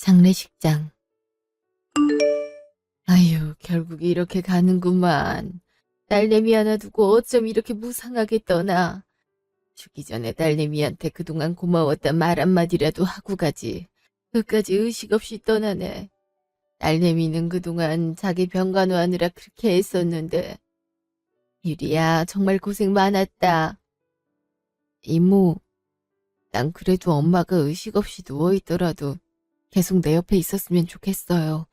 장례식장. 아유, 결국 이렇게 가는구만. 딸내미 하나 두고 어쩜 이렇게 무상하게 떠나. 죽기 전에 딸내미한테 그동안 고마웠단 말 한마디라도 하고 가지. 끝까지 의식 없이 떠나네. 딸내미는 그동안 자기 병간호하느라 그렇게 애썼는데. 유리야, 정말 고생 많았다. 이모, 난 그래도 엄마가 의식 없이 누워있더라도 계속 내 옆에 있었으면 좋겠어요.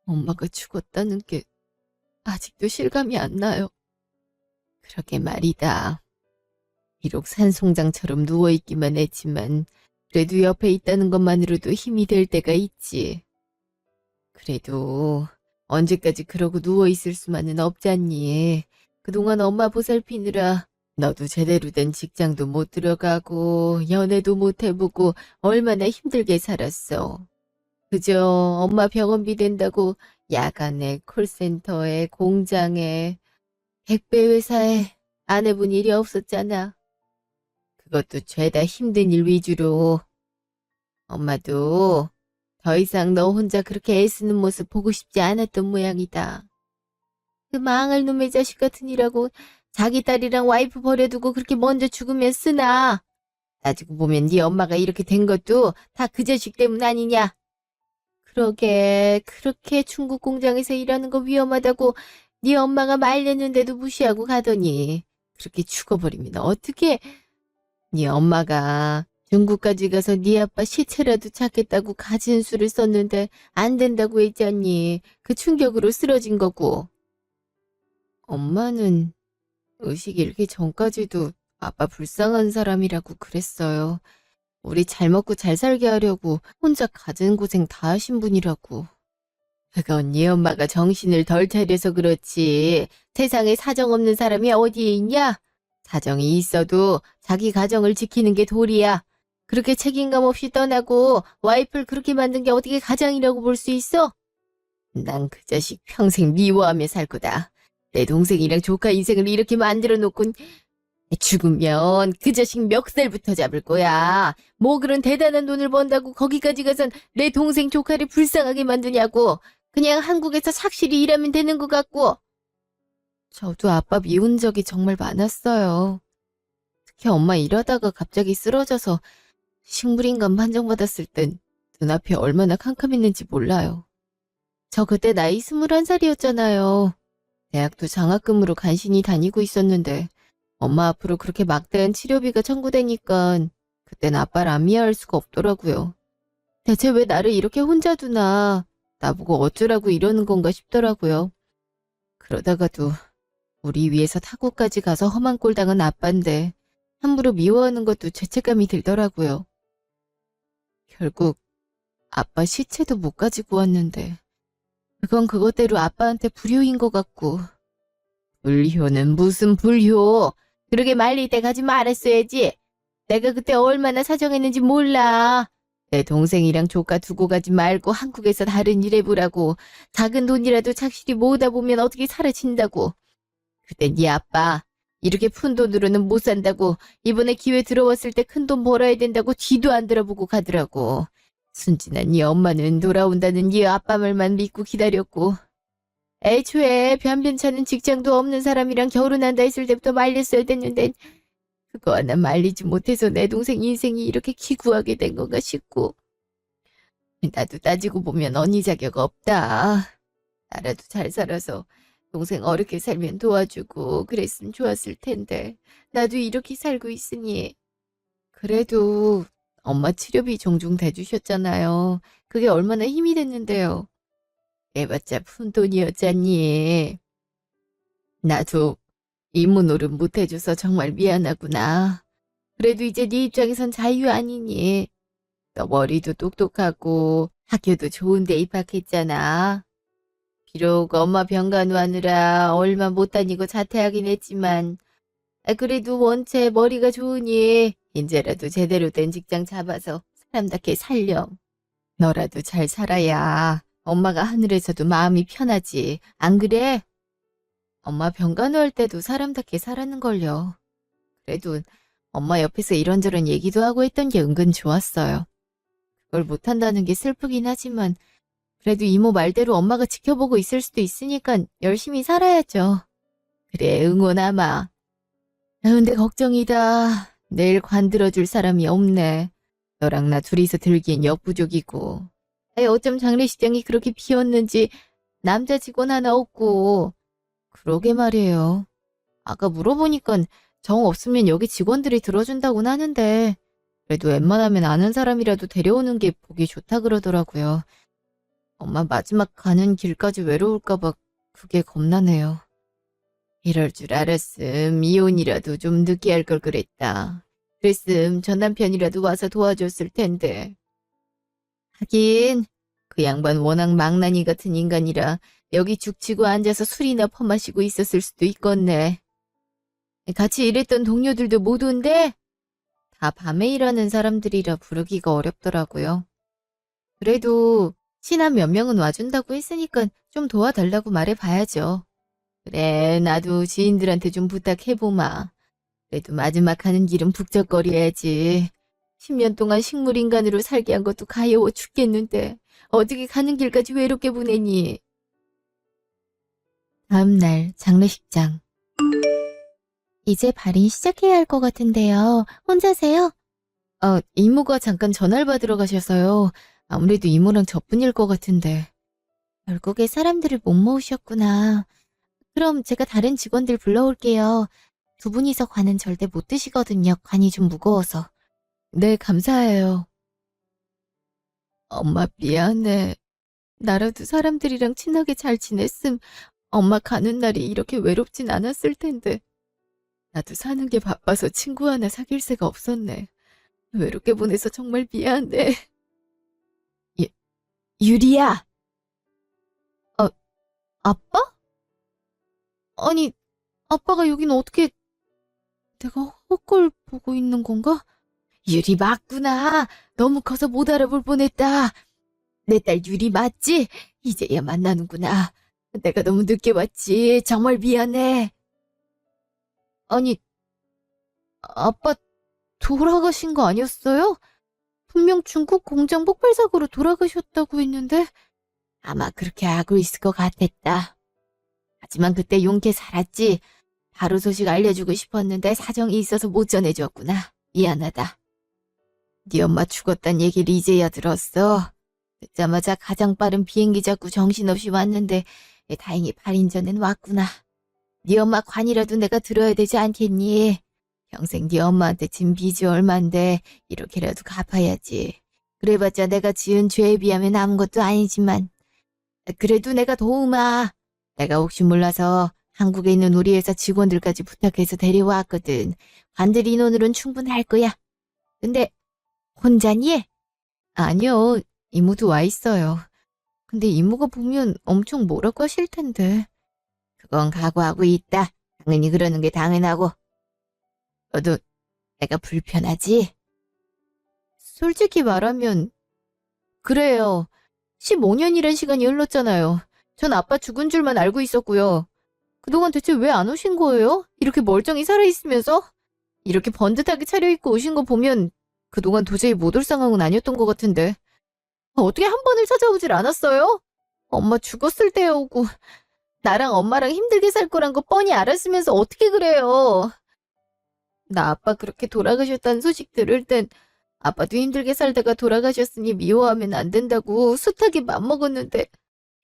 엄마가 죽었다는 게 아직도 실감이 안 나요. 그러게 말이다. 비록 산송장처럼 누워있기만 했지만 그래도 옆에 있다는 것만으로도 힘이 될 때가 있지. 그래도 언제까지 그러고 누워있을 수만은 없잖니. 그동안 엄마 보살피느라 너도 제대로 된 직장도 못 들어가고 연애도 못 해보고 얼마나 힘들게 살았어. 그저 엄마 병원비 된다고 야간에 콜센터에 공장에 택배 회사에 안 해본 일이 없었잖아. 그것도 죄다 힘든 일 위주로. 엄마도 더 이상 너 혼자 그렇게 애쓰는 모습 보고 싶지 않았던 모양이다. 그 망할 놈의 자식 같은 이라고 자기 딸이랑 와이프 버려두고 그렇게 먼저 죽으면 쓰나. 따지고 보면 네 엄마가 이렇게 된 것도 다 그 자식 때문 아니냐. 그러게 그렇게 중국 공장에서 일하는 거 위험하다고 네 엄마가 말렸는데도 무시하고 가더니 그렇게 죽어버리면 어떡해. 네 엄마가 중국까지 가서 네 아빠 시체라도 찾겠다고 가진 수를 썼는데 안 된다고 했잖니. 그 충격으로 쓰러진 거고. 엄마는 의식 잃기 전까지도 아빠 불쌍한 사람이라고 그랬어요. 우리 잘 먹고 잘 살게 하려고 혼자 가진 고생 다 하신 분이라고. 그건 네 엄마가 정신을 덜 차려서 그렇지. 세상에 사정 없는 사람이 어디에 있냐? 사정이 있어도 자기 가정을 지키는 게 도리야. 그렇게 책임감 없이 떠나고 와이프를 그렇게 만든 게 어떻게 가장이라고 볼 수 있어? 난 그 자식 평생 미워하며 살 거다. 내 동생이랑 조카 인생을 이렇게 만들어 놓고 죽으면 그 자식 멱살부터 잡을 거야. 뭐 그런 대단한 돈을 번다고 거기까지 가선 내 동생 조카를 불쌍하게 만드냐고. 그냥 한국에서 착실히 일하면 되는 것 같고. 저도 아빠 미운 적이 정말 많았어요. 특히 엄마 일하다가 갑자기 쓰러져서 식물인간 판정받았을 땐 눈앞이 얼마나 캄캄했는지 몰라요. 저 그때 나이 21살이었잖아요. 대학도 장학금으로 간신히 다니고 있었는데 엄마 앞으로 그렇게 막대한 치료비가 청구되니까 그땐 아빠를 안 미워할 수가 없더라고요. 대체 왜 나를 이렇게 혼자 두나, 나보고 어쩌라고 이러는 건가 싶더라고요. 그러다가도 우리 위해서 타국까지 가서 험한 꼴 당한 아빠인데 함부로 미워하는 것도 죄책감이 들더라고요. 결국 아빠 시체도 못 가지고 왔는데 그건 그것대로 아빠한테 불효인 것 같고. 불효는 무슨 불효. 그러게 말릴 때 가지 말았어야지. 내가 그때 얼마나 사정했는지 몰라. 내 동생이랑 조카 두고 가지 말고 한국에서 다른 일 해보라고. 작은 돈이라도 착실히 모으다 보면 어떻게 사라진다고. 그때 네 아빠 이렇게 푼 돈으로는 못 산다고 이번에 기회 들어왔을 때 큰 돈 벌어야 된다고 뒤도 안 들어보고 가더라고. 순진한 네 엄마는 돌아온다는 네 아빠 말만 믿고 기다렸고. 애초에 변변찮은 직장도 없는 사람이랑 결혼한다 했을 때부터 말렸어야 됐는데 그거 하나 말리지 못해서 내 동생 인생이 이렇게 기구하게 된 건가 싶고. 나도 따지고 보면 언니 자격 없다. 나라도 잘 살아서 동생 어렵게 살면 도와주고 그랬으면 좋았을 텐데 나도 이렇게 살고 있으니. 그래도 엄마 치료비 종종 대주셨잖아요. 그게 얼마나 힘이 됐는데요. 해봤자 푼돈이었잖니. 나도 이모 노릇 못해줘서 정말 미안하구나. 그래도 이제 네 입장에선 자유 아니니. 너 머리도 똑똑하고 학교도 좋은 데 입학했잖아. 비록 엄마 병간호하느라 얼마 못 다니고 자퇴하긴 했지만 그래도 원체 머리가 좋으니 이제라도 제대로 된 직장 잡아서 사람답게 살렴. 너라도 잘 살아야 엄마가 하늘에서도 마음이 편하지. 안 그래? 엄마 병간호할 때도 사람답게 살았는걸요. 그래도 엄마 옆에서 이런저런 얘기도 하고 했던 게 은근 좋았어요. 그걸 못한다는 게 슬프긴 하지만 그래도 이모 말대로 엄마가 지켜보고 있을 수도 있으니까 열심히 살아야죠. 그래, 응원하마. 근데 걱정이다. 내일 관들어줄 사람이 없네. 너랑 나 둘이서 들기엔 역부족이고. 어쩜 장례식장이 그렇게 비었는지 남자 직원 하나 없고. 그러게 말이에요. 아까 물어보니까 정 없으면 여기 직원들이 들어준다고는 하는데 그래도 웬만하면 아는 사람이라도 데려오는 게 보기 좋다 그러더라고요. 엄마 마지막 가는 길까지 외로울까 봐 그게 겁나네요. 이럴 줄 알았음. 이혼이라도 좀 늦게 할 걸 그랬다. 그랬음 전 남편이라도 와서 도와줬을 텐데. 하긴 그 양반 워낙 망나니 같은 인간이라 여기 죽치고 앉아서 술이나 퍼마시고 있었을 수도 있겠네. 같이 일했던 동료들도 모두인데 다 밤에 일하는 사람들이라 부르기가 어렵더라고요. 그래도 친한 몇 명은 와준다고 했으니까 좀 도와달라고 말해봐야죠. 그래, 나도 지인들한테 좀 부탁해보마. 그래도 마지막 가는 길은 북적거려야지. 10년 동안 식물인간으로 살게 한 것도 가여워 죽겠는데 어떻게 가는 길까지 외롭게 보내니? 다음날 장례식장. 이제 발인 시작해야 할 것 같은데요. 혼자세요? 이모가 잠깐 전화를 받으러 가셔서요. 아무래도 이모랑 저뿐일 것 같은데. 결국에 사람들을 못 모으셨구나. 그럼 제가 다른 직원들 불러올게요. 두 분이서 관은 절대 못 드시거든요. 관이 좀 무거워서. 네, 감사해요. 엄마 미안해. 나라도 사람들이랑 친하게 잘 지냈음 엄마 가는 날이 이렇게 외롭진 않았을 텐데. 나도 사는 게 바빠서 친구 하나 사귈 새가 없었네. 외롭게 보내서 정말 미안해. 유리야! 아빠? 아니, 아빠가 여긴 어떻게... 내가 헛걸 보고 있는 건가? 유리 맞구나. 너무 커서 못 알아볼 뻔했다. 내 딸 유리 맞지? 이제야 만나는구나. 내가 너무 늦게 왔지. 정말 미안해. 아니, 아빠 돌아가신 거 아니었어요? 분명 중국 공장 폭발 사고로 돌아가셨다고 했는데 아마 그렇게 알고 있을 것 같았다. 하지만 그때 용케 살았지. 바로 소식 알려주고 싶었는데 사정이 있어서 못 전해줬구나. 미안하다. 네 엄마 죽었단 얘기를 이제야 들었어. 듣자마자 가장 빠른 비행기 잡고 정신없이 왔는데 다행히 8인 전엔 왔구나. 네 엄마 관이라도 내가 들어야 되지 않겠니? 평생 네 엄마한테 진 빚이 얼만데 이렇게라도 갚아야지. 그래봤자 내가 지은 죄에 비하면 아무것도 아니지만 그래도 내가 도우마. 내가 혹시 몰라서 한국에 있는 우리 회사 직원들까지 부탁해서 데려왔거든. 관들 인원으론 충분할 거야. 근데 혼자니? 아니요. 이모도 와 있어요. 근데 이모가 보면 엄청 뭐라고 하실 텐데. 그건 각오하고 있다. 당연히 그러는 게 당연하고. 너도 내가 불편하지? 솔직히 말하면 그래요. 15년이란 시간이 흘렀잖아요. 전 아빠 죽은 줄만 알고 있었고요. 그동안 대체 왜 안 오신 거예요? 이렇게 멀쩡히 살아있으면서? 이렇게 번듯하게 차려입고 오신 거 보면 그동안 도저히 못 올 상황은 아니었던 것 같은데. 어떻게 한 번을 찾아오질 않았어요? 엄마 죽었을 때 오고 나랑 엄마랑 힘들게 살 거란 거 뻔히 알았으면서 어떻게 그래요? 나 아빠 그렇게 돌아가셨다는 소식 들을 땐 아빠도 힘들게 살다가 돌아가셨으니 미워하면 안 된다고 숱하게 맘먹었는데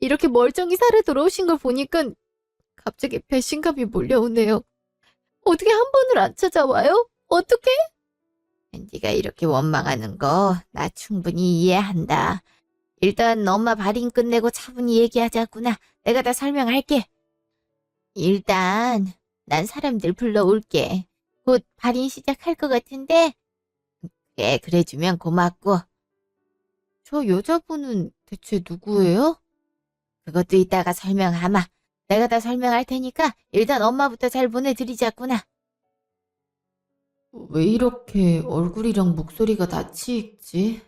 이렇게 멀쩡히 살아 돌아오신 걸 보니까 갑자기 배신감이 몰려오네요. 어떻게 한 번을 안 찾아와요? 어떻게? 네가 이렇게 원망하는 거 나 충분히 이해한다. 일단 엄마 발인 끝내고 차분히 얘기하자꾸나. 내가 다 설명할게. 일단 난 사람들 불러올게. 곧 발인 시작할 것 같은데 그래주면 고맙고. 저 여자분은 대체 누구예요? 그것도 이따가 설명하마. 내가 다 설명할 테니까 일단 엄마부터 잘 보내드리자꾸나. 왜 이렇게 얼굴이랑 목소리가 낯이 익지?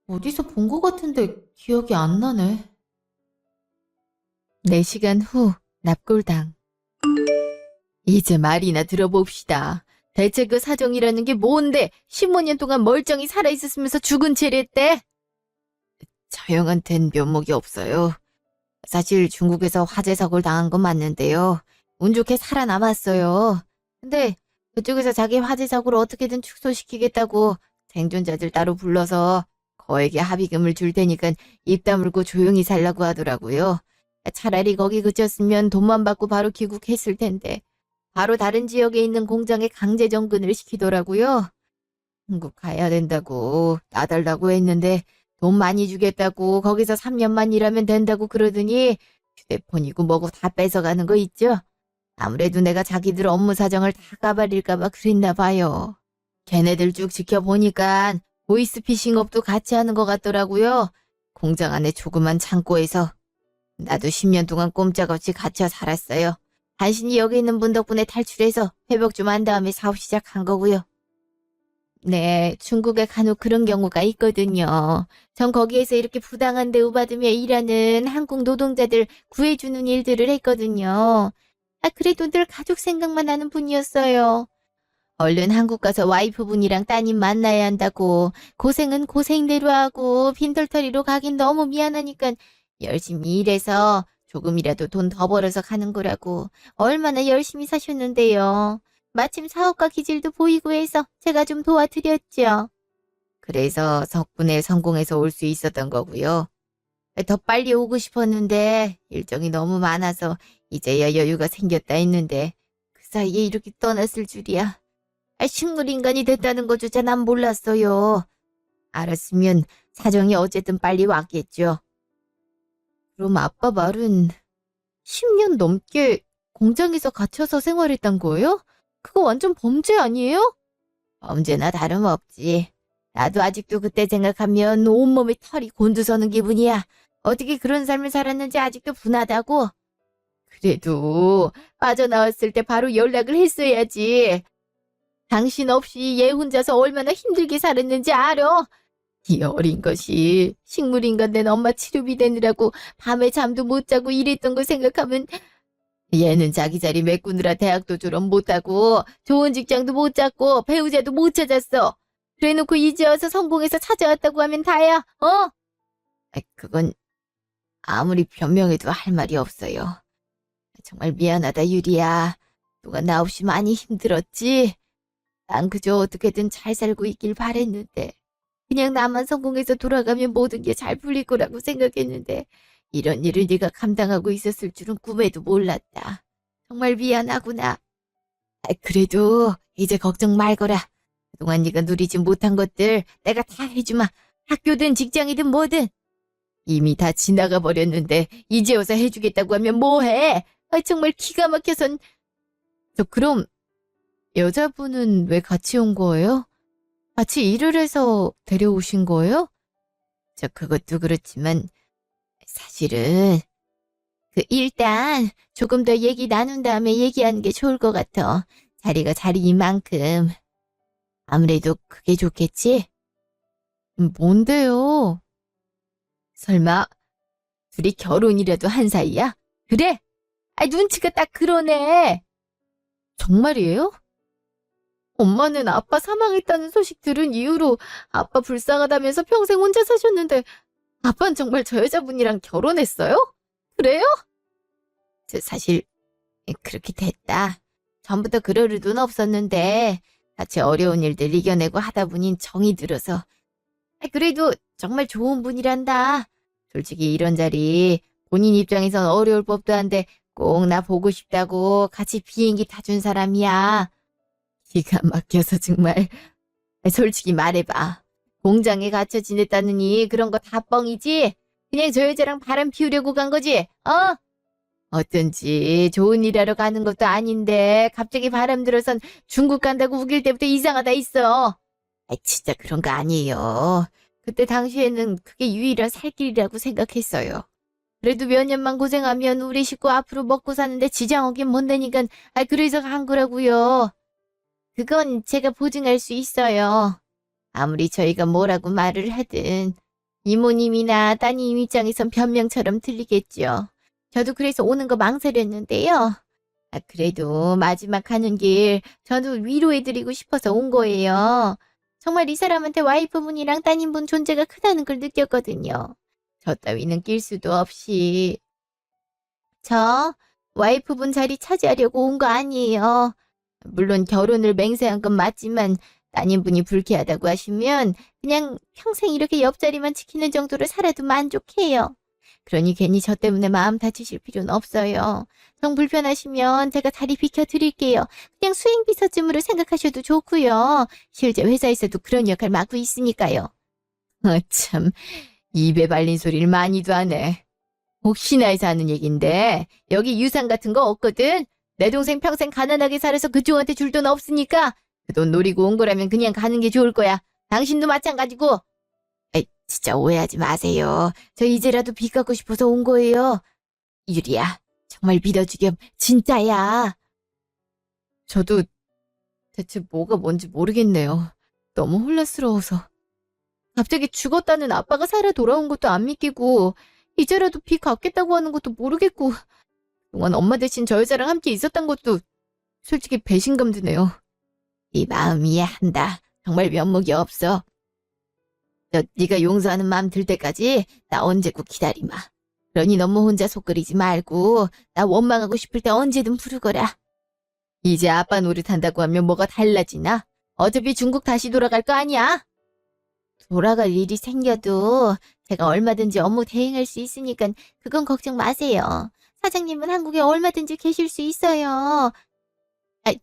어디서 본 것 같은데 기억이 안 나네. 4시간 후 납골당. 이제 말이나 들어봅시다. 대체 그 사정이라는 게 뭔데 15년 동안 멀쩡히 살아있었으면서 죽은 채랬대? 저 형한텐 면목이 없어요. 사실 중국에서 화재 사고를 당한 건 맞는데요. 운 좋게 살아남았어요. 근데 그쪽에서 자기 화재 사고를 어떻게든 축소시키겠다고 생존자들 따로 불러서 거액의 합의금을 줄 테니까 입 다물고 조용히 살라고 하더라고요. 차라리 거기 그쳤으면 돈만 받고 바로 귀국했을 텐데 바로 다른 지역에 있는 공장에 강제 정근을 시키더라고요. 한국 가야 된다고 놔달라고 했는데 돈 많이 주겠다고 거기서 3년만 일하면 된다고 그러더니 휴대폰이고 뭐고 다 뺏어가는 거 있죠? 아무래도 내가 자기들 업무 사정을 다 까발릴까 봐 그랬나 봐요. 걔네들 쭉 지켜보니까 보이스피싱업도 같이 하는 것 같더라고요. 공장 안에 조그만 창고에서. 나도 10년 동안 꼼짝없이 갇혀 살았어요. 간신히 여기 있는 분 덕분에 탈출해서 회복 좀 한 다음에 사업 시작한 거고요. 네, 중국에 간혹 그런 경우가 있거든요. 전 거기에서 이렇게 부당한 대우 받으며 일하는 한국 노동자들 구해주는 일들을 했거든요. 그래도 늘 가족 생각만 하는 분이었어요. 얼른 한국 가서 와이프분이랑 따님 만나야 한다고 고생은 고생대로 하고 빈털터리로 가긴 너무 미안하니까 열심히 일해서 조금이라도 돈 더 벌어서 가는 거라고 얼마나 열심히 사셨는데요. 마침 사업가 기질도 보이고 해서 제가 좀 도와드렸죠. 그래서 덕분에 성공해서 올 수 있었던 거고요. 더 빨리 오고 싶었는데 일정이 너무 많아서 이제야 여유가 생겼다 했는데 그 사이에 이렇게 떠났을 줄이야. 식물인간이 됐다는 것조차 난 몰랐어요. 알았으면 사정이 어쨌든 빨리 왔겠죠. 그럼 아빠 말은 10년 넘게 공장에서 갇혀서 생활했단 거예요? 그거 완전 범죄 아니에요? 범죄나 다름없지. 나도 아직도 그때 생각하면 온몸에 털이 곤두서는 기분이야. 어떻게 그런 삶을 살았는지 아직도 분하다고. 그래도 빠져나왔을 때 바로 연락을 했어야지. 당신 없이 얘 혼자서 얼마나 힘들게 살았는지 알아? 이 어린 것이 식물인간 된 엄마 치료비 되느라고 밤에 잠도 못 자고 일했던 거 생각하면 얘는 자기 자리 메꾸느라 대학도 졸업 못하고 좋은 직장도 못 잡고 배우자도 못 찾았어. 그래놓고 이제 와서 성공해서 찾아왔다고 하면 다야, 어? 그건 아무리 변명해도 할 말이 없어요. 정말 미안하다, 유리야. 누가 나 없이 많이 힘들었지? 난 그저 어떻게든 잘 살고 있길 바랬는데 그냥 나만 성공해서 돌아가면 모든 게 잘 풀릴 거라고 생각했는데 이런 일을 네가 감당하고 있었을 줄은 꿈에도 몰랐다. 정말 미안하구나. 그래도 이제 걱정 말거라. 그동안 네가 누리지 못한 것들 내가 다 해주마. 학교든 직장이든 뭐든. 이미 다 지나가 버렸는데 이제 와서 해주겠다고 하면 뭐해? 정말 기가 막혀선. 그럼 여자분은 왜 같이 온 거예요? 같이 일을 해서 데려오신 거예요? 그것도 그렇지만 사실은 일단 조금 더 얘기 나눈 다음에 얘기하는 게 좋을 것 같아. 자리가 자리인 만큼. 아무래도 그게 좋겠지? 뭔데요? 설마 둘이 결혼이라도 한 사이야? 그래? 눈치가 딱 그러네. 정말이에요? 엄마는 아빠 사망했다는 소식 들은 이후로 아빠 불쌍하다면서 평생 혼자 사셨는데 아빠는 정말 저 여자분이랑 결혼했어요? 그래요? 사실 그렇게 됐다. 전부터 그럴 의도는 없었는데 같이 어려운 일들 이겨내고 하다 보니 정이 들어서. 그래도 정말 좋은 분이란다. 솔직히 이런 자리 본인 입장에선 어려울 법도 한데 꼭 나 보고 싶다고 같이 비행기 타준 사람이야. 기가 막혀서 정말. 솔직히 말해봐. 공장에 갇혀 지냈다느니 그런 거 다 뻥이지? 그냥 저 여자랑 바람 피우려고 간 거지? 어쩐지 좋은 일 하러 가는 것도 아닌데 갑자기 바람 들어선 중국 간다고 우길 때부터 이상하다 있어. 진짜 그런 거 아니에요. 그때 당시에는 그게 유일한 살 길이라고 생각했어요. 그래도 몇 년만 고생하면 우리 식구 앞으로 먹고 사는데 지장 오긴 못되니까 그래서 간 거라고요. 그건 제가 보증할 수 있어요. 아무리 저희가 뭐라고 말을 하든 이모님이나 따님 입장에선 변명처럼 들리겠죠. 저도 그래서 오는 거 망설였는데요. 그래도 마지막 가는 길 저도 위로해드리고 싶어서 온 거예요. 정말 이 사람한테 와이프분이랑 따님분 존재가 크다는 걸 느꼈거든요. 저 따위는 낄 수도 없이. 저 와이프분 자리 차지하려고 온 거 아니에요. 물론 결혼을 맹세한 건 맞지만 따님분이 불쾌하다고 하시면 그냥 평생 이렇게 옆자리만 지키는 정도로 살아도 만족해요. 그러니 괜히 저 때문에 마음 다치실 필요는 없어요. 정 불편하시면 제가 다리 비켜드릴게요. 그냥 수행비서쯤으로 생각하셔도 좋고요. 실제 회사에서도 그런 역할 맡고 있으니까요. 참, 입에 발린 소리를 많이도 하네. 혹시나 해서 하는 얘긴데 여기 유산 같은 거 없거든? 내 동생 평생 가난하게 살아서 그쪽한테 줄 돈 없으니까 그 돈 노리고 온 거라면 그냥 가는 게 좋을 거야. 당신도 마찬가지고. 에이, 진짜 오해하지 마세요. 저 이제라도 빚 갚고 싶어서 온 거예요. 유리야, 정말 믿어주렴. 진짜야. 저도 대체 뭐가 뭔지 모르겠네요. 너무 혼란스러워서. 갑자기 죽었다는 아빠가 살아 돌아온 것도 안 믿기고 이제라도 빚 갚겠다고 하는 것도 모르겠고 그동안 엄마 대신 저 여자랑 함께 있었던 것도 솔직히 배신감 드네요. 네 마음 이해한다. 정말 면목이 없어. 네가 용서하는 마음 들 때까지 나 언제고 기다리마. 그러니 너무 혼자 속 끓이지 말고 나 원망하고 싶을 때 언제든 부르거라. 이제 아빠 노릇한다고 하면 뭐가 달라지나? 어차피 중국 다시 돌아갈 거 아니야? 돌아갈 일이 생겨도 제가 얼마든지 업무 대행할 수 있으니까 그건 걱정 마세요. 사장님은 한국에 얼마든지 계실 수 있어요.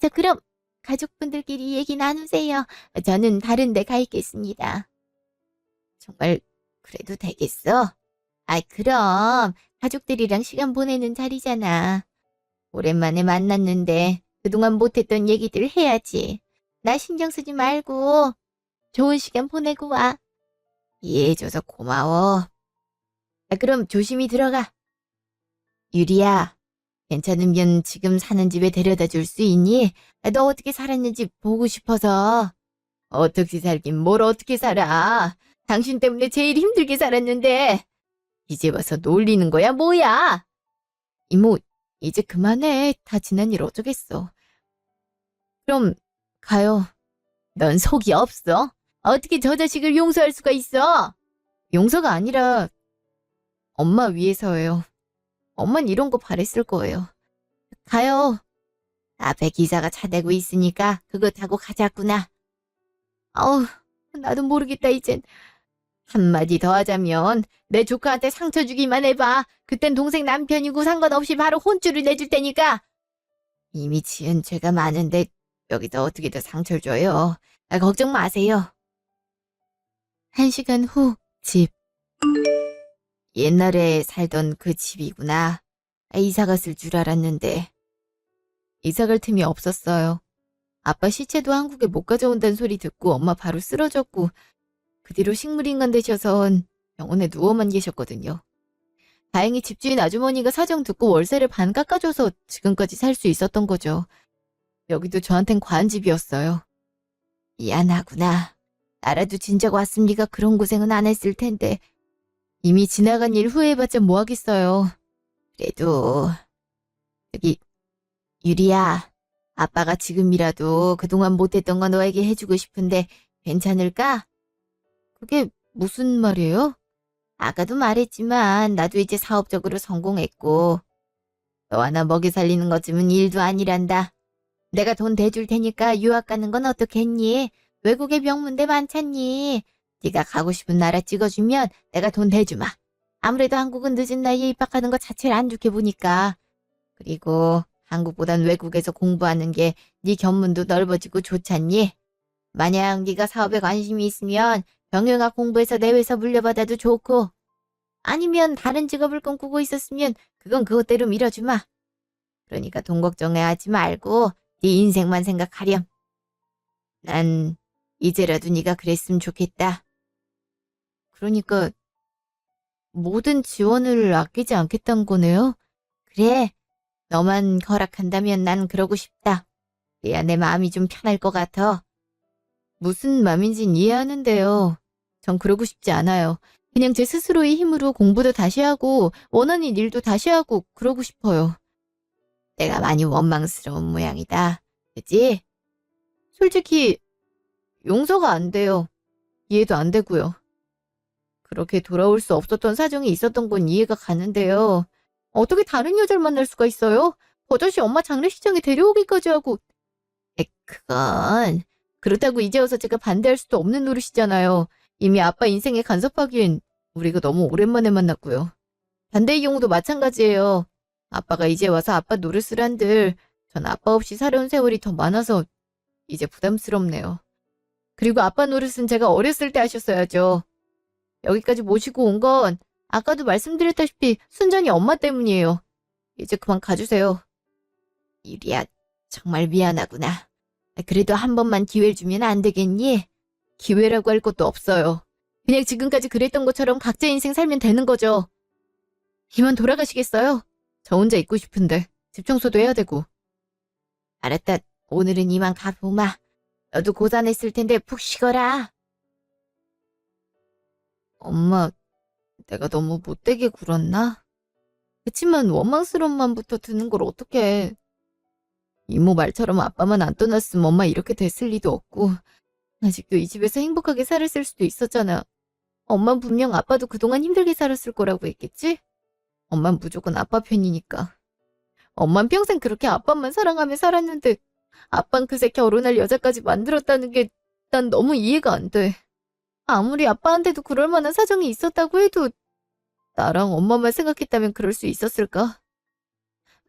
저 그럼 가족분들끼리 얘기 나누세요. 저는 다른 데 가 있겠습니다. 정말 그래도 되겠어? 그럼 가족들이랑 시간 보내는 자리잖아. 오랜만에 만났는데 그동안 못했던 얘기들 해야지. 나 신경 쓰지 말고 좋은 시간 보내고 와. 이해해줘서 고마워. 그럼 조심히 들어가. 유리야, 괜찮으면 지금 사는 집에 데려다 줄 수 있니? 너 어떻게 살았는지 보고 싶어서. 어떻게 살긴 뭘 어떻게 살아. 당신 때문에 제일 힘들게 살았는데. 이제 와서 놀리는 거야 뭐야? 이모, 이제 그만해. 다 지난 일 어쩌겠어. 그럼 가요. 넌 속이 없어? 어떻게 저 자식을 용서할 수가 있어? 용서가 아니라 엄마 위해서예요. 엄만 이런 거 바랬을 거예요. 가요. 앞에 기사가 차 대고 있으니까 그거 타고 가자꾸나. 아우, 나도 모르겠다 이젠. 한마디 더 하자면 내 조카한테 상처 주기만 해봐. 그땐 동생 남편이고 상관없이 바로 혼쭐을 내줄 테니까. 이미 지은 죄가 많은데 여기서 어떻게 더 상처를 줘요. 걱정 마세요. 1시간 후 집. 옛날에 살던 그 집이구나. 이사 갔을 줄 알았는데. 이사 갈 틈이 없었어요. 아빠 시체도 한국에 못 가져온다는 소리 듣고 엄마 바로 쓰러졌고 그 뒤로 식물인간 되셔선 병원에 누워만 계셨거든요. 다행히 집주인 아주머니가 사정 듣고 월세를 반 깎아줘서 지금까지 살 수 있었던 거죠. 여기도 저한텐 과한 집이었어요. 미안하구나. 나라도 진작 왔으면 네가 그런 고생은 안 했을 텐데 이미 지나간 일 후회해봤자 뭐하겠어요. 그래도 저기 유리야, 아빠가 지금이라도 그동안 못했던 거 너에게 해주고 싶은데 괜찮을까? 그게 무슨 말이에요? 아까도 말했지만 나도 이제 사업적으로 성공했고 너 하나 먹여 살리는 것쯤은 일도 아니란다. 내가 돈 대줄 테니까 유학 가는 건 어떻겠니? 외국에 명문대 많잖니. 네가 가고 싶은 나라 찍어주면 내가 돈 대주마. 아무래도 한국은 늦은 나이에 입학하는 것 자체를 안 좋게 보니까. 그리고 한국보단 외국에서 공부하는 게 네 견문도 넓어지고 좋잖니. 만약 네가 사업에 관심이 있으면 경영학 공부해서 내 회사 물려받아도 좋고 아니면 다른 직업을 꿈꾸고 있었으면 그건 그것대로 밀어주마. 그러니까 돈 걱정해하지 말고 네 인생만 생각하렴. 난 이제라도 네가 그랬으면 좋겠다. 그러니까 모든 지원을 아끼지 않겠다는 거네요? 그래, 너만 허락한다면 난 그러고 싶다. 그래야 내 마음이 좀 편할 것 같아. 무슨 맘인진 이해하는데요. 전 그러고 싶지 않아요. 그냥 제 스스로의 힘으로 공부도 다시 하고 원하는 일도 다시 하고 그러고 싶어요. 내가 많이 원망스러운 모양이다. 그치? 솔직히 용서가 안 돼요. 이해도 안 되고요. 그렇게 돌아올 수 없었던 사정이 있었던 건 이해가 가는데요. 어떻게 다른 여자를 만날 수가 있어요? 버젓이 엄마 장례식장에 데려오기까지 하고. 그건 그렇다고 이제 와서 제가 반대할 수도 없는 노릇이잖아요. 이미 아빠 인생에 간섭하기엔 우리가 너무 오랜만에 만났고요. 반대의 경우도 마찬가지예요. 아빠가 이제 와서 아빠 노릇을 한들 전 아빠 없이 살아온 세월이 더 많아서 이제 부담스럽네요. 그리고 아빠 노릇은 제가 어렸을 때 하셨어야죠. 여기까지 모시고 온 건 아까도 말씀드렸다시피 순전히 엄마 때문이에요. 이제 그만 가주세요. 유리야, 정말 미안하구나. 그래도 한 번만 기회를 주면 안 되겠니? 기회라고 할 것도 없어요. 그냥 지금까지 그랬던 것처럼 각자 인생 살면 되는 거죠. 이만 돌아가시겠어요? 저 혼자 있고 싶은데 집 청소도 해야 되고. 알았다. 오늘은 이만 가보마. 너도 고단했을 텐데 푹 쉬거라. 엄마, 내가 너무 못되게 굴었나? 그치만 원망스러운 마음부터 드는 걸 어떡해. 이모 말처럼 아빠만 안 떠났으면 엄마 이렇게 됐을 리도 없고 아직도 이 집에서 행복하게 살았을 수도 있었잖아. 엄만 분명 아빠도 그동안 힘들게 살았을 거라고 했겠지? 엄만 무조건 아빠 편이니까. 엄만 평생 그렇게 아빠만 사랑하며 살았는데 아빤 그새 결혼할 여자까지 만들었다는 게 난 너무 이해가 안 돼. 아무리 아빠한테도 그럴 만한 사정이 있었다고 해도 나랑 엄마만 생각했다면 그럴 수 있었을까?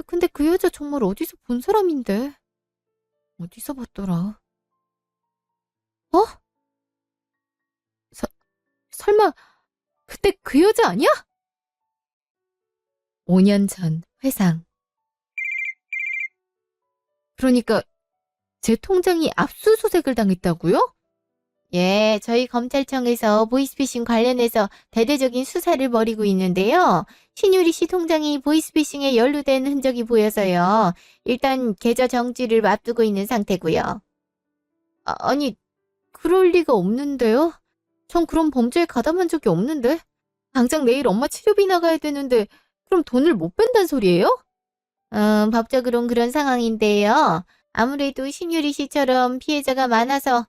근데 그 여자 정말 어디서 본 사람인데? 어디서 봤더라? 어? 설마 그때 그 여자 아니야? 5년 전 회상. 그러니까 제 통장이 압수수색을 당했다고요? 예, 저희 검찰청에서 보이스피싱 관련해서 대대적인 수사를 벌이고 있는데요. 신유리 씨 통장이 보이스피싱에 연루된 흔적이 보여서요. 일단 계좌 정지를 앞두고 있는 상태고요. 아니, 그럴 리가 없는데요? 전 그런 범죄에 가담한 적이 없는데? 당장 내일 엄마 치료비 나가야 되는데 그럼 돈을 못 뺀단 소리예요? 법적으론 그런 상황인데요. 아무래도 신유리 씨처럼 피해자가 많아서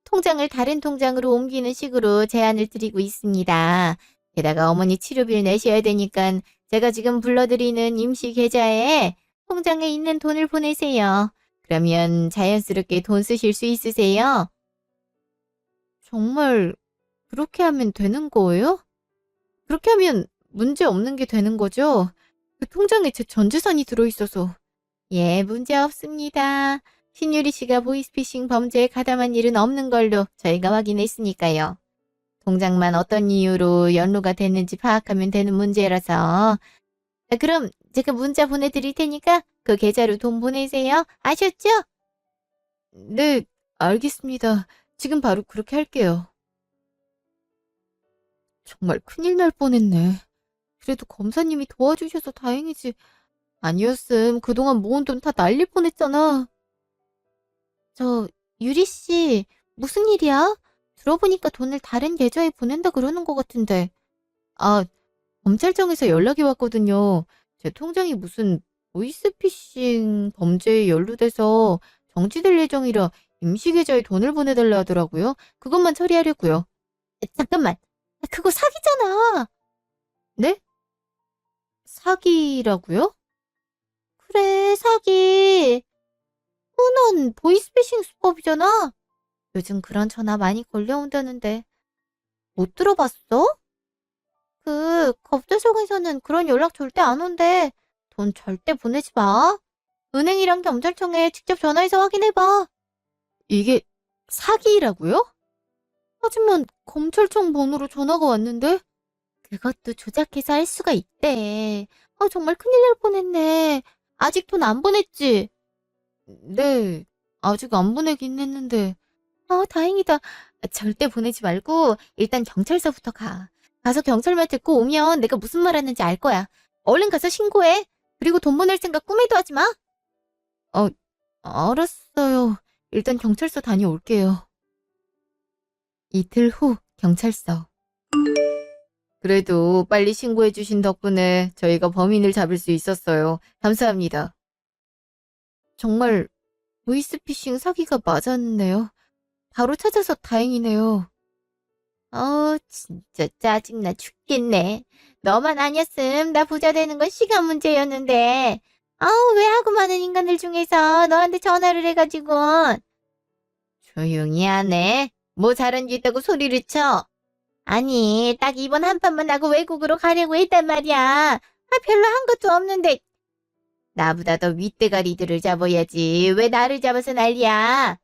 통장을 다른 통장으로 옮기는 식으로 제안을 드리고 있습니다. 게다가 어머니 치료비를 내셔야 되니까 제가 지금 불러드리는 임시 계좌에 통장에 있는 돈을 보내세요. 그러면 자연스럽게 돈 쓰실 수 있으세요? 정말 그렇게 하면 되는 거예요? 그렇게 하면 문제 없는 게 되는 거죠? 그 통장에 제 전 재산이 들어있어서. 예, 문제 없습니다. 신유리 씨가 보이스피싱 범죄에 가담한 일은 없는 걸로 저희가 확인했으니까요. 통장만 어떤 이유로 연루가 됐는지 파악하면 되는 문제라서. 그럼 제가 문자 보내드릴 테니까 그 계좌로 돈 보내세요. 아셨죠? 네, 알겠습니다. 지금 바로 그렇게 할게요. 정말 큰일 날 뻔했네. 그래도 검사님이 도와주셔서 다행이지. 아니었음 그동안 모은 돈 다 날릴 뻔했잖아. 유리 씨, 무슨 일이야? 들어보니까 돈을 다른 계좌에 보낸다 그러는 것 같은데. 아, 검찰청에서 연락이 왔거든요. 제 통장이 무슨 보이스피싱 범죄에 연루돼서 정지될 예정이라 임시 계좌에 돈을 보내달라 하더라고요. 그것만 처리하려고요. 잠깐만, 그거 사기잖아. 네? 사기라고요? 그래, 사기. 흔한 보이스피싱 수법이잖아. 요즘 그런 전화 많이 걸려온다는데. 못 들어봤어? 검찰청에서는 그런 연락 절대 안 온대. 돈 절대 보내지 마. 은행이랑 경찰청에 직접 전화해서 확인해봐. 이게 사기라고요? 하지만 검찰청 번호로 전화가 왔는데? 그것도 조작해서 할 수가 있대. 정말 큰일 날 뻔했네. 아직 돈 안 보냈지? 네, 아직 안 보내긴 했는데. 다행이다. 절대 보내지 말고 일단 경찰서부터 가. 가서 경찰 말 듣고 오면 내가 무슨 말 하는지 알 거야. 얼른 가서 신고해. 그리고 돈 보낼 생각 꿈에도 하지 마. 알았어요. 일단 경찰서 다녀올게요. 이틀 후 경찰서. 그래도 빨리 신고해 주신 덕분에 저희가 범인을 잡을 수 있었어요. 감사합니다. 정말 보이스피싱 사기가 맞았네요. 바로 찾아서 다행이네요. 진짜 짜증나 죽겠네. 너만 아니었음 나 부자 되는 건 시간 문제였는데. 왜 하고 많은 인간들 중에서 너한테 전화를 해가지고. 조용히 하네. 뭐 잘한 게 있다고 소리를 쳐. 아니, 딱 이번 한 판만 하고 외국으로 가려고 했단 말이야. 별로 한 것도 없는데. 나보다 더 윗대가리들을 잡아야지. 왜 나를 잡아서 난리야?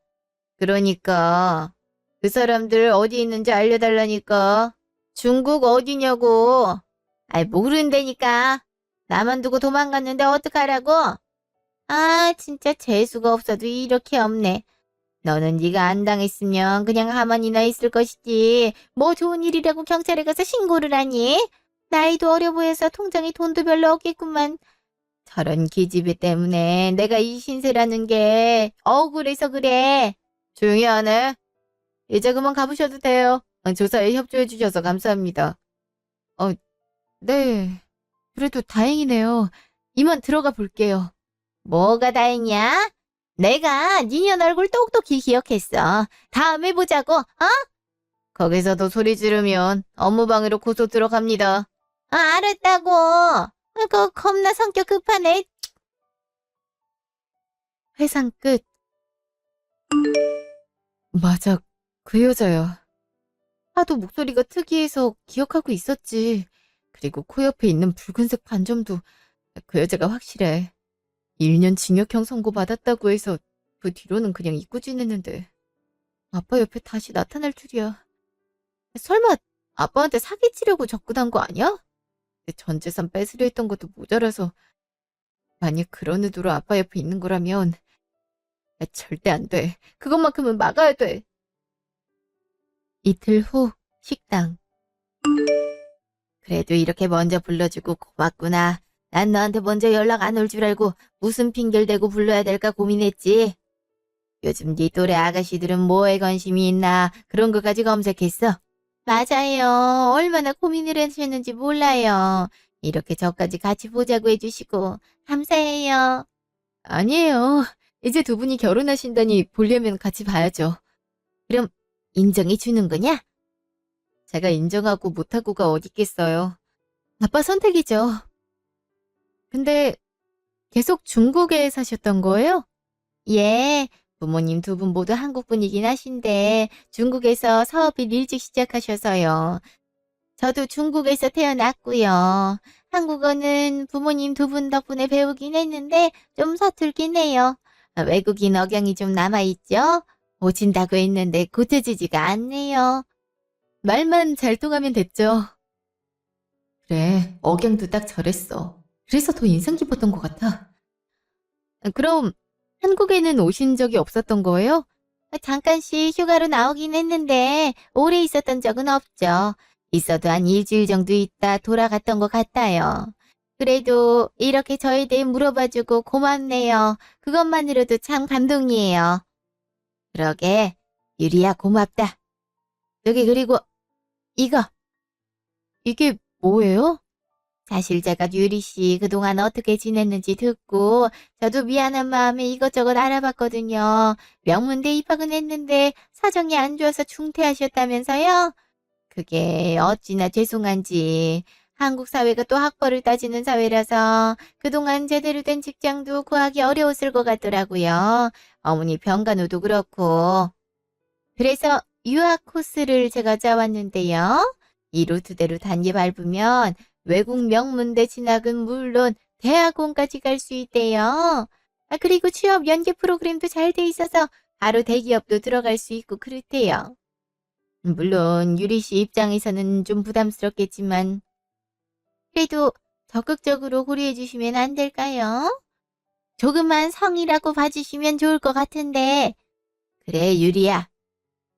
그러니까. 그 사람들 어디 있는지 알려달라니까. 중국 어디냐고. 모른다니까. 나만 두고 도망갔는데 어떡하라고? 진짜 재수가 없어도 이렇게 없네. 너는 네가 안 당했으면 그냥 가만히나 있을 것이지. 뭐 좋은 일이라고 경찰에 가서 신고를 하니? 나이도 어려 보여서 통장에 돈도 별로 없겠구만. 저런 기집애 때문에 내가 이 신세라는 게 억울해서 그래. 조용히 하네. 이제 그만 가보셔도 돼요. 조사에 협조해 주셔서 감사합니다. 네. 그래도 다행이네요. 이만 들어가 볼게요. 뭐가 다행이야? 내가 니년 얼굴 똑똑히 기억했어. 다음에 보자고, 거기서도 소리 지르면 업무방해로 고소 들어갑니다. 알았다고. 겁나 성격 급하네. 회상 끝. 맞아, 그 여자야. 하도 목소리가 특이해서 기억하고 있었지. 그리고 코 옆에 있는 붉은색 반점도 그 여자가 확실해. 1년 징역형 선고받았다고 해서 그 뒤로는 그냥 잊고 지냈는데 아빠 옆에 다시 나타날 줄이야. 설마 아빠한테 사기치려고 접근한 거 아니야? 내 전 재산 뺏으려 했던 것도 모자라서 만약 그런 의도로 아빠 옆에 있는 거라면 절대 안 돼. 그것만큼은 막아야 돼. 이틀 후 식당. 그래도 이렇게 먼저 불러주고 고맙구나. 난 너한테 먼저 연락 안 올 줄 알고 무슨 핑계를 대고 불러야 될까 고민했지. 요즘 네 또래 아가씨들은 뭐에 관심이 있나 그런 것까지 검색했어. 맞아요. 얼마나 고민을 하셨는지 몰라요. 이렇게 저까지 같이 보자고 해주시고 감사해요. 아니에요. 이제 두 분이 결혼하신다니 보려면 같이 봐야죠. 그럼 인정해 주는 거냐? 제가 인정하고 못하고가 어디 있겠어요. 아빠 선택이죠. 근데 계속 중국에 사셨던 거예요? 예, 부모님 두 분 모두 한국 분이긴 하신데 중국에서 사업을 일찍 시작하셔서요. 저도 중국에서 태어났고요. 한국어는 부모님 두 분 덕분에 배우긴 했는데 좀 서툴긴 해요. 외국인 억양이 좀 남아있죠? 오진다고 했는데 고쳐지지가 않네요. 말만 잘 통하면 됐죠. 그래, 억양도 딱 저랬어. 그래서 더 인상 깊었던 것 같아. 그럼 한국에는 오신 적이 없었던 거예요? 잠깐씩 휴가로 나오긴 했는데 오래 있었던 적은 없죠. 있어도 한 일주일 정도 있다 돌아갔던 것 같아요. 그래도 이렇게 저에 대해 물어봐주고 고맙네요. 그것만으로도 참 감동이에요. 그러게, 유리야 고맙다. 여기 그리고 이거. 이게 뭐예요? 사실 제가 유리 씨 그동안 어떻게 지냈는지 듣고 저도 미안한 마음에 이것저것 알아봤거든요. 명문대 입학은 했는데 사정이 안 좋아서 중퇴하셨다면서요? 그게 어찌나 죄송한지. 한국 사회가 또 학벌을 따지는 사회라서 그동안 제대로 된 직장도 구하기 어려웠을 것 같더라고요. 어머니 병간호도 그렇고. 그래서 유학 코스를 제가 짜왔는데요. 이 루트대로 단계 밟으면 외국 명문대 진학은 물론 대학원까지 갈 수 있대요. 그리고 취업 연계 프로그램도 잘 돼 있어서 바로 대기업도 들어갈 수 있고 그렇대요. 물론 유리 씨 입장에서는 좀 부담스럽겠지만 그래도 적극적으로 고려해 주시면 안 될까요? 조금만 성의라고 봐주시면 좋을 것 같은데. 그래 유리야.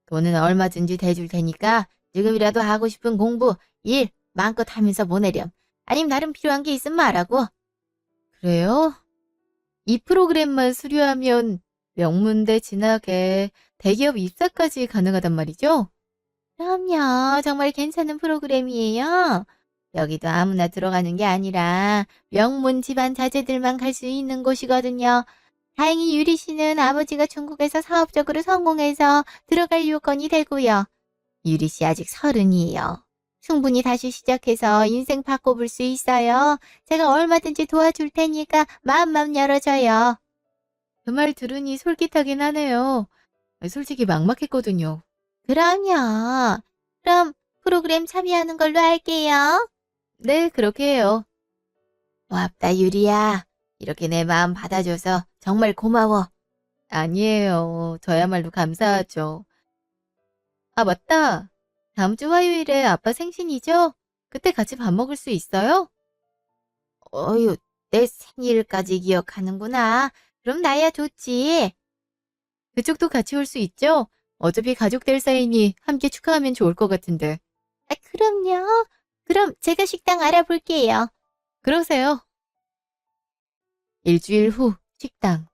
돈은 얼마든지 대줄 테니까 지금이라도 하고 싶은 공부, 일 마음껏 하면서 보내렴. 아님 나름 필요한 게 있으면 말하고. 그래요? 이 프로그램만 수료하면 명문대 진학에 대기업 입사까지 가능하단 말이죠? 그럼요. 정말 괜찮은 프로그램이에요. 여기도 아무나 들어가는 게 아니라 명문 집안 자제들만 갈 수 있는 곳이거든요. 다행히 유리 씨는 아버지가 중국에서 사업적으로 성공해서 들어갈 요건이 되고요. 유리 씨 아직 30이에요. 충분히 다시 시작해서 인생 바꿔볼 수 있어요. 제가 얼마든지 도와줄 테니까 마음만 열어줘요. 그 말 들으니 솔깃하긴 하네요. 솔직히 막막했거든요. 그럼요. 그럼 프로그램 참여하는 걸로 할게요. 네, 그렇게 해요. 고맙다, 유리야. 이렇게 내 마음 받아줘서 정말 고마워. 아니에요. 저야말로 감사하죠. 아, 맞다. 다음 주 화요일에 아빠 생신이죠? 그때 같이 밥 먹을 수 있어요? 어휴, 내 생일까지 기억하는구나. 그럼 나야 좋지. 그쪽도 같이 올 수 있죠? 어차피 가족들 사이니 함께 축하하면 좋을 것 같은데. 아, 그럼요. 그럼 제가 식당 알아볼게요. 그러세요. 일주일 후 식당.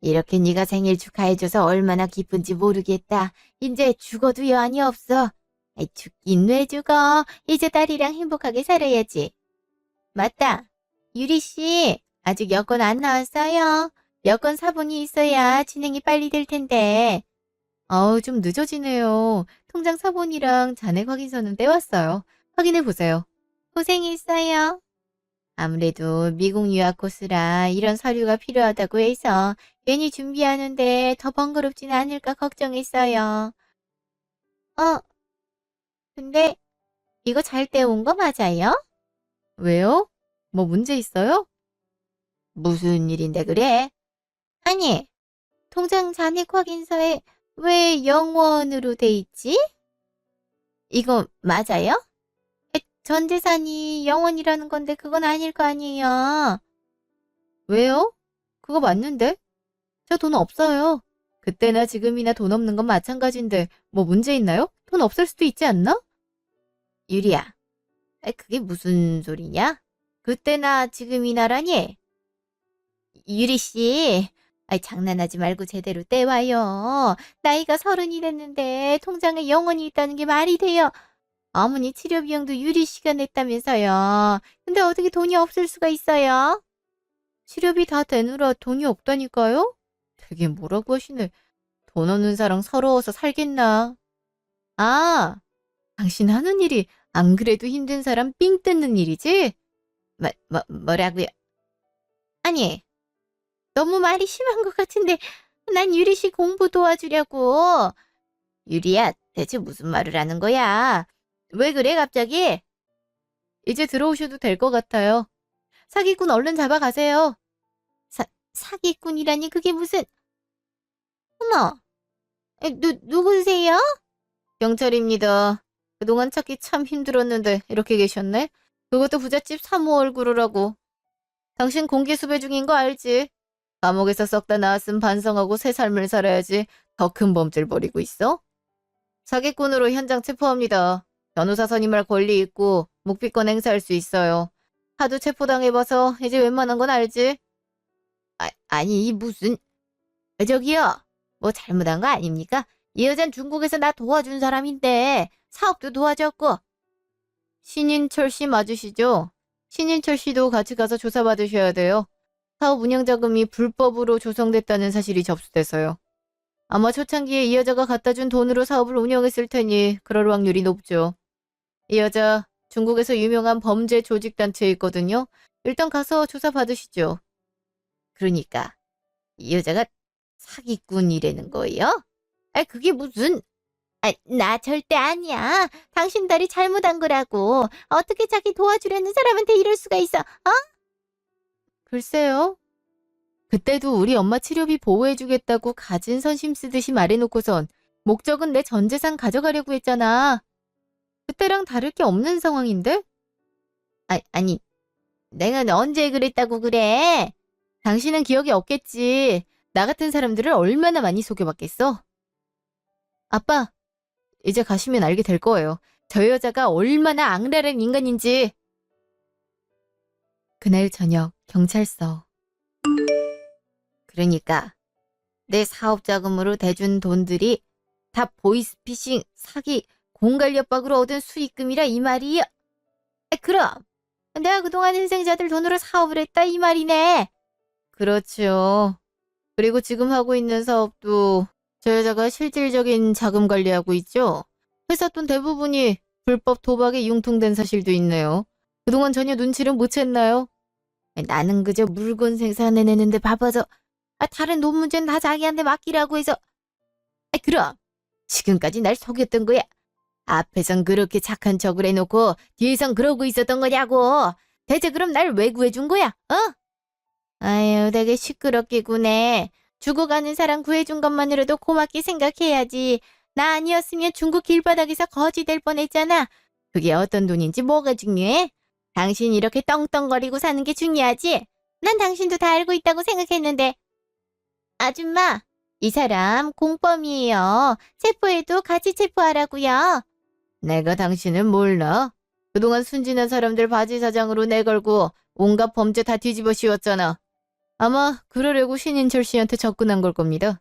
이렇게 네가 생일 축하해줘서 얼마나 기쁜지 모르겠다. 이제 죽어도 여한이 없어. 아이, 죽긴 왜 죽어. 이제 딸이랑 행복하게 살아야지. 맞다. 유리씨, 아직 여권 안 나왔어요. 여권 사본이 있어야 진행이 빨리 될 텐데. 좀 늦어지네요. 통장 사본이랑 잔액 확인서는 떼왔어요. 확인해 보세요. 고생했어요. 아무래도 미국 유학 코스라 이런 서류가 필요하다고 해서 괜히 준비하는데 더 번거롭진 않을까 걱정했어요. 어, 근데 이거 잘 떼온 거 맞아요? 왜요? 뭐 문제 있어요? 무슨 일인데 그래? 아니, 통장 잔액 확인서에 왜 영원으로 돼 있지? 이거 맞아요? 전 재산이 영원이라는 건데 그건 아닐 거 아니에요. 왜요? 그거 맞는데? 저 돈 없어요. 그때나 지금이나 돈 없는 건 마찬가지인데 뭐 문제 있나요? 돈 없을 수도 있지 않나? 유리야, 그게 무슨 소리냐? 그때나 지금이나라니? 유리씨, 장난하지 말고 제대로 떼와요. 나이가 30이 됐는데 통장에 영원이 있다는 게 말이 돼요. 어머니 치료 비용도 유리씨가 냈다면서요. 근데 어떻게 돈이 없을 수가 있어요? 치료비 다 되느라 돈이 없다니까요? 되게 뭐라고 하시네. 돈 없는 사람 서러워서 살겠나? 아, 당신 하는 일이 안 그래도 힘든 사람 삥 뜯는 일이지? 뭐라고요? 아니, 너무 말이 심한 것 같은데 난 유리 씨 공부 도와주려고. 유리야, 대체 무슨 말을 하는 거야? 왜 그래 갑자기? 이제 들어오셔도 될 것 같아요. 사기꾼 얼른 잡아가세요. 사기꾼이라니 그게 무슨... 어머, 누구세요? 경찰입니다. 그동안 찾기 참 힘들었는데 이렇게 계셨네? 그것도 부잣집 사모 얼굴을 하고. 당신 공개 수배 중인 거 알지? 감옥에서 썩다 나왔음 반성하고 새 삶을 살아야지 더 큰 범죄를 벌이고 있어? 사기꾼으로 현장 체포합니다. 변호사 선임할 권리 있고 묵비권 행사할 수 있어요. 하도 체포당해봐서 이제 웬만한 건 알지? 아니 무슨... 저기요. 뭐 잘못한 거 아닙니까? 이 여잔 중국에서 나 도와준 사람인데 사업도 도와줬고. 신인철 씨 맞으시죠? 신인철 씨도 같이 가서 조사받으셔야 돼요. 사업 운영 자금이 불법으로 조성됐다는 사실이 접수돼서요. 아마 초창기에 이 여자가 갖다 준 돈으로 사업을 운영했을 테니 그럴 확률이 높죠. 이 여자 중국에서 유명한 범죄 조직단체에 있거든요. 일단 가서 조사받으시죠. 그러니까 이 여자가 사기꾼이라는 거예요? 그게 무슨... 나 절대 아니야. 당신 딸이 잘못한 거라고. 어떻게 자기 도와주려는 사람한테 이럴 수가 있어, 어? 글쎄요. 그때도 우리 엄마 치료비 보호해주겠다고 가진 선심 쓰듯이 말해놓고선 목적은 내 전 재산 가져가려고 했잖아. 그때랑 다를 게 없는 상황인데? 아니, 내가 언제 그랬다고 그래? 당신은 기억이 없겠지. 나 같은 사람들을 얼마나 많이 속여봤겠어? 아빠, 이제 가시면 알게 될 거예요. 저 여자가 얼마나 악랄한 인간인지. 그날 저녁 경찰서. 그러니까 내 사업 자금으로 대준 돈들이 다 보이스피싱, 사기, 공갈협박으로 얻은 수익금이라 이 말이야. 그럼 내가 그동안 희생자들 돈으로 사업을 했다 이 말이네. 그렇죠. 그리고 지금 하고 있는 사업도 저 여자가 실질적인 자금 관리하고 있죠. 회사 돈 대부분이 불법 도박에 융통된 사실도 있네요. 그동안 전혀 눈치를 못 챘나요? 나는 그저 물건 생산해내는데 바빠서 다른 돈 문제는 다 자기한테 맡기라고 해서 그럼 지금까지 날 속였던 거야. 앞에선 그렇게 착한 척을 해놓고 뒤에선 그러고 있었던 거냐고. 대체 그럼 날 왜 구해준 거야? 어? 아유, 되게 시끄럽게 구네. 죽어가는 사람 구해준 것만으로도 고맙게 생각해야지. 나 아니었으면 중국 길바닥에서 거지 될 뻔했잖아. 그게 어떤 돈인지 뭐가 중요해? 당신 이렇게 떵떵거리고 사는 게 중요하지? 난 당신도 다 알고 있다고 생각했는데. 아줌마, 이 사람 공범이에요. 체포해도 같이 체포하라고요. 내가 당신을 몰라? 그동안 순진한 사람들 바지 사장으로 내걸고 온갖 범죄 다 뒤집어 씌웠잖아. 아마 그러려고 신인철 씨한테 접근한 걸 겁니다.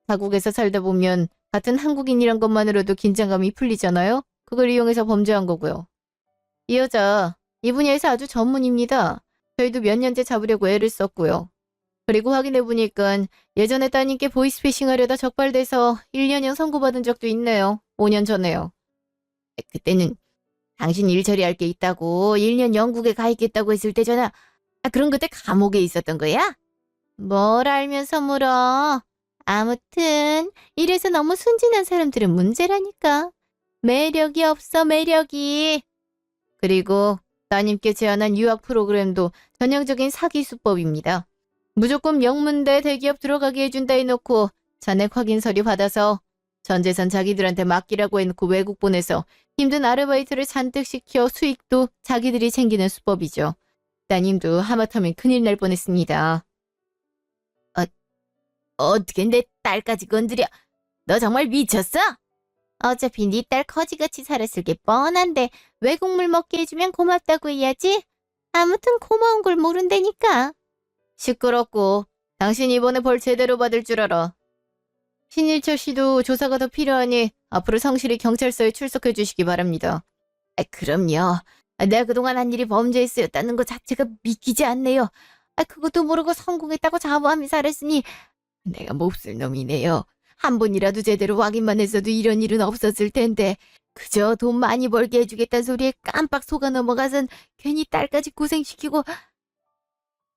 타국에서 살다 보면 같은 한국인이란 것만으로도 긴장감이 풀리잖아요? 그걸 이용해서 범죄한 거고요. 이 여자, 이 분야에서 아주 전문입니다. 저희도 몇 년째 잡으려고 애를 썼고요. 그리고 확인해보니까 예전에 따님께 보이스피싱 하려다 적발돼서 1년형 선고받은 적도 있네요. 5년 전에요. 그때는 당신 일 처리할 게 있다고 1년 영국에 가 있겠다고 했을 때잖아. 그럼 그때 감옥에 있었던 거야? 뭘 알면서 물어. 아무튼 이래서 너무 순진한 사람들은 문제라니까. 매력이 없어, 매력이. 그리고 따님께 제안한 유학 프로그램도 전형적인 사기 수법입니다. 무조건 명문대 대기업 들어가게 해준다 해놓고 잔액 확인 서류 받아서 전 재산 자기들한테 맡기라고 해놓고 외국 보내서 힘든 아르바이트를 잔뜩 시켜 수익도 자기들이 챙기는 수법이죠. 따님도 하마터면 큰일 날 뻔했습니다. 어떻게 내 딸까지 건드려? 너 정말 미쳤어? 어차피 네 딸 거지같이 살았을 게 뻔한데 외국물 먹게 해주면 고맙다고 해야지. 아무튼 고마운 걸 모른다니까. 시끄럽고 당신 이번에 벌 제대로 받을 줄 알아. 신일철 씨도 조사가 더 필요하니 앞으로 성실히 경찰서에 출석해 주시기 바랍니다. 그럼요. 내가 그동안 한 일이 범죄에 쓰였다는 것 자체가 믿기지 않네요. 그것도 모르고 성공했다고 자부하며 살았으니 내가 몹쓸 놈이네요. 한 번이라도 제대로 확인만 했어도 이런 일은 없었을 텐데 그저 돈 많이 벌게 해주겠다는 소리에 깜빡 속아 넘어가선 괜히 딸까지 고생시키고.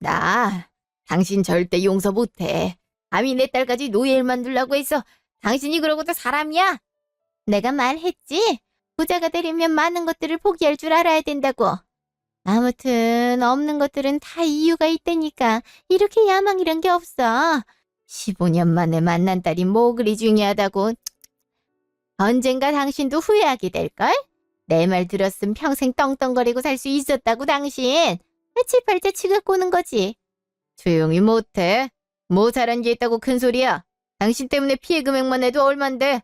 나 당신 절대 용서 못해. 감히 내 딸까지 노예를 만들려고 했어. 당신이 그러고도 사람이야? 내가 말했지. 부자가 되려면 많은 것들을 포기할 줄 알아야 된다고. 아무튼 없는 것들은 다 이유가 있다니까. 이렇게 야망이란 게 없어. 15년 만에 만난 딸이 뭐 그리 중요하다고. 언젠가 당신도 후회하게 될걸? 내 말 들었으면 평생 떵떵거리고 살 수 있었다고 당신. 칠팔자 치가 꼬는 거지. 조용히 못해. 뭐 잘한 게 있다고 큰 소리야. 당신 때문에 피해 금액만 해도 얼만데.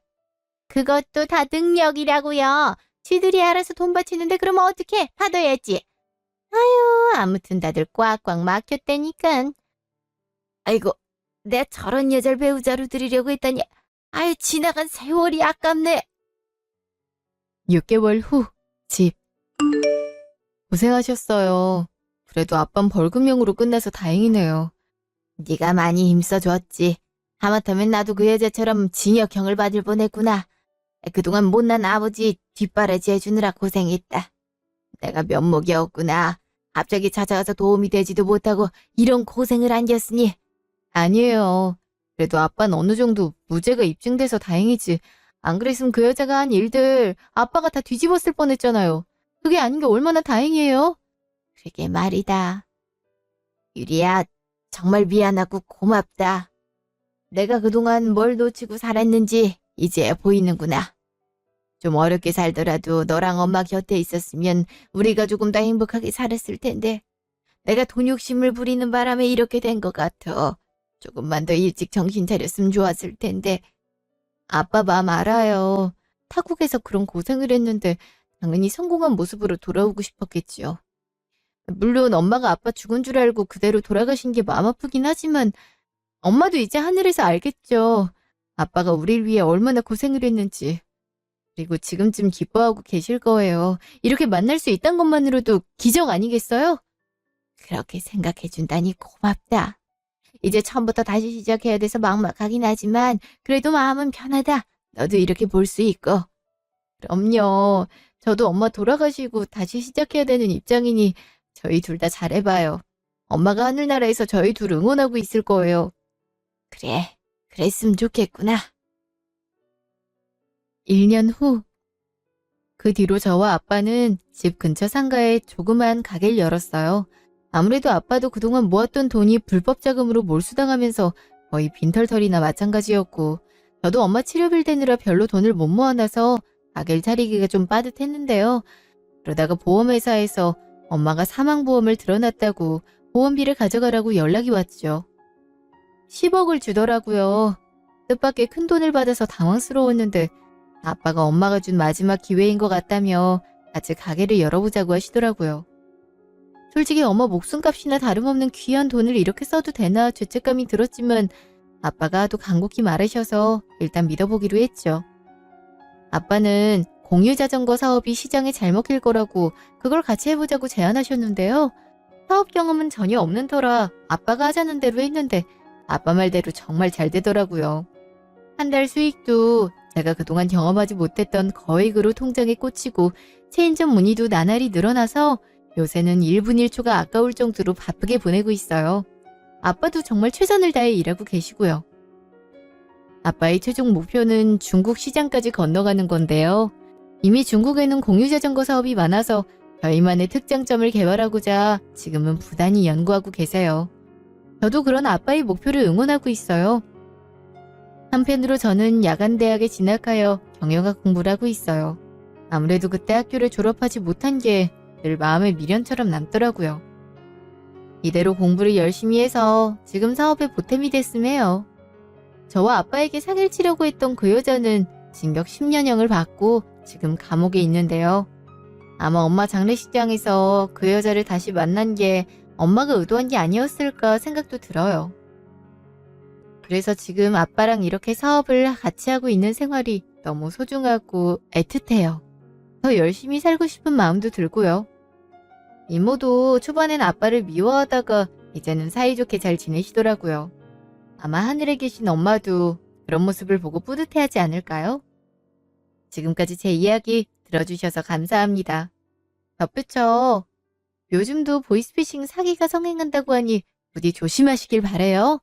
그것도 다 능력이라고요. 쥐들이 알아서 돈 바치는데 그러면 어떡해? 받아야지. 아유, 아무튼 다들 꽉꽉 막혔다니깐. 아이고, 내가 저런 여자를 배우자로 들이려고 했더니 아유, 지나간 세월이 아깝네. 6개월 후 집. 고생하셨어요. 그래도 아빤 벌금형으로 끝나서 다행이네요. 네가 많이 힘써줬지. 하마터면 나도 그 여자처럼 징역형을 받을 뻔했구나. 그동안 못난 아버지 뒷바라지 해주느라 고생했다. 내가 면목이 없구나. 갑자기 찾아가서 도움이 되지도 못하고 이런 고생을 안겼으니. 아니에요. 그래도 아빠는 어느 정도 무죄가 입증돼서 다행이지. 안 그랬으면 그 여자가 한 일들 아빠가 다 뒤집었을 뻔했잖아요. 그게 아닌 게 얼마나 다행이에요. 그게 말이다. 유리야, 정말 미안하고 고맙다. 내가 그동안 뭘 놓치고 살았는지 이제야 보이는구나. 좀 어렵게 살더라도 너랑 엄마 곁에 있었으면 우리가 조금 더 행복하게 살았을 텐데 내가 돈 욕심을 부리는 바람에 이렇게 된 것 같아. 조금만 더 일찍 정신 차렸으면 좋았을 텐데. 아빠 마음 알아요. 타국에서 그런 고생을 했는데 당연히 성공한 모습으로 돌아오고 싶었겠지요. 물론 엄마가 아빠 죽은 줄 알고 그대로 돌아가신 게 마음 아프긴 하지만 엄마도 이제 하늘에서 알겠죠. 아빠가 우릴 위해 얼마나 고생을 했는지. 그리고 지금쯤 기뻐하고 계실 거예요. 이렇게 만날 수 있다는 것만으로도 기적 아니겠어요? 그렇게 생각해준다니 고맙다. 이제 처음부터 다시 시작해야 돼서 막막하긴 하지만 그래도 마음은 편하다. 너도 이렇게 볼 수 있고. 그럼요. 저도 엄마 돌아가시고 다시 시작해야 되는 입장이니 저희 둘 다 잘해봐요. 엄마가 하늘나라에서 저희 둘 응원하고 있을 거예요. 그래, 그랬으면 좋겠구나. 1년 후, 그 뒤로 저와 아빠는 집 근처 상가에 조그만 가게를 열었어요. 아무래도 아빠도 그동안 모았던 돈이 불법 자금으로 몰수당하면서 거의 빈털털이나 마찬가지였고, 저도 엄마 치료비를 대느라 별로 돈을 못 모아놔서 가게를 차리기가 좀 빠듯했는데요. 그러다가 보험회사에서 엄마가 사망보험을 들어놨다고 보험비를 가져가라고 연락이 왔죠. 10억을 주더라고요. 뜻밖의 큰 돈을 받아서 당황스러웠는데 아빠가 엄마가 준 마지막 기회인 것 같다며 같이 가게를 열어보자고 하시더라고요. 솔직히 엄마 목숨값이나 다름없는 귀한 돈을 이렇게 써도 되나 죄책감이 들었지만 아빠가 하도 간곡히 말하셔서 일단 믿어보기로 했죠. 아빠는 공유자전거 사업이 시장에 잘 먹힐 거라고 그걸 같이 해보자고 제안하셨는데요. 사업 경험은 전혀 없는 터라 아빠가 하자는 대로 했는데 아빠 말대로 정말 잘 되더라고요. 한 달 수익도 제가 그동안 경험하지 못했던 거액으로 통장에 꽂히고 체인점 문의도 나날이 늘어나서 요새는 1분 1초가 아까울 정도로 바쁘게 보내고 있어요. 아빠도 정말 최선을 다해 일하고 계시고요. 아빠의 최종 목표는 중국 시장까지 건너가는 건데요. 이미 중국에는 공유자전거 사업이 많아서 저희만의 특장점을 개발하고자 지금은 부단히 연구하고 계세요. 저도 그런 아빠의 목표를 응원하고 있어요. 한편으로 저는 야간대학에 진학하여 경영학 공부를 하고 있어요. 아무래도 그때 학교를 졸업하지 못한 게 늘 마음에 미련처럼 남더라고요. 이대로 공부를 열심히 해서 지금 사업에 보탬이 됐음 해요. 저와 아빠에게 사기를 치려고 했던 그 여자는 징역 10년형을 받고 지금 감옥에 있는데요. 아마 엄마 장례식장에서 그 여자를 다시 만난 게 엄마가 의도한 게 아니었을까 생각도 들어요. 그래서 지금 아빠랑 이렇게 사업을 같이 하고 있는 생활이 너무 소중하고 애틋해요. 더 열심히 살고 싶은 마음도 들고요. 이모도 초반엔 아빠를 미워하다가 이제는 사이좋게 잘 지내시더라고요. 아마 하늘에 계신 엄마도 그런 모습을 보고 뿌듯해하지 않을까요? 지금까지 제 이야기 들어주셔서 감사합니다. 덧붙여 요즘도 보이스피싱 사기가 성행한다고 하니 부디 조심하시길 바래요.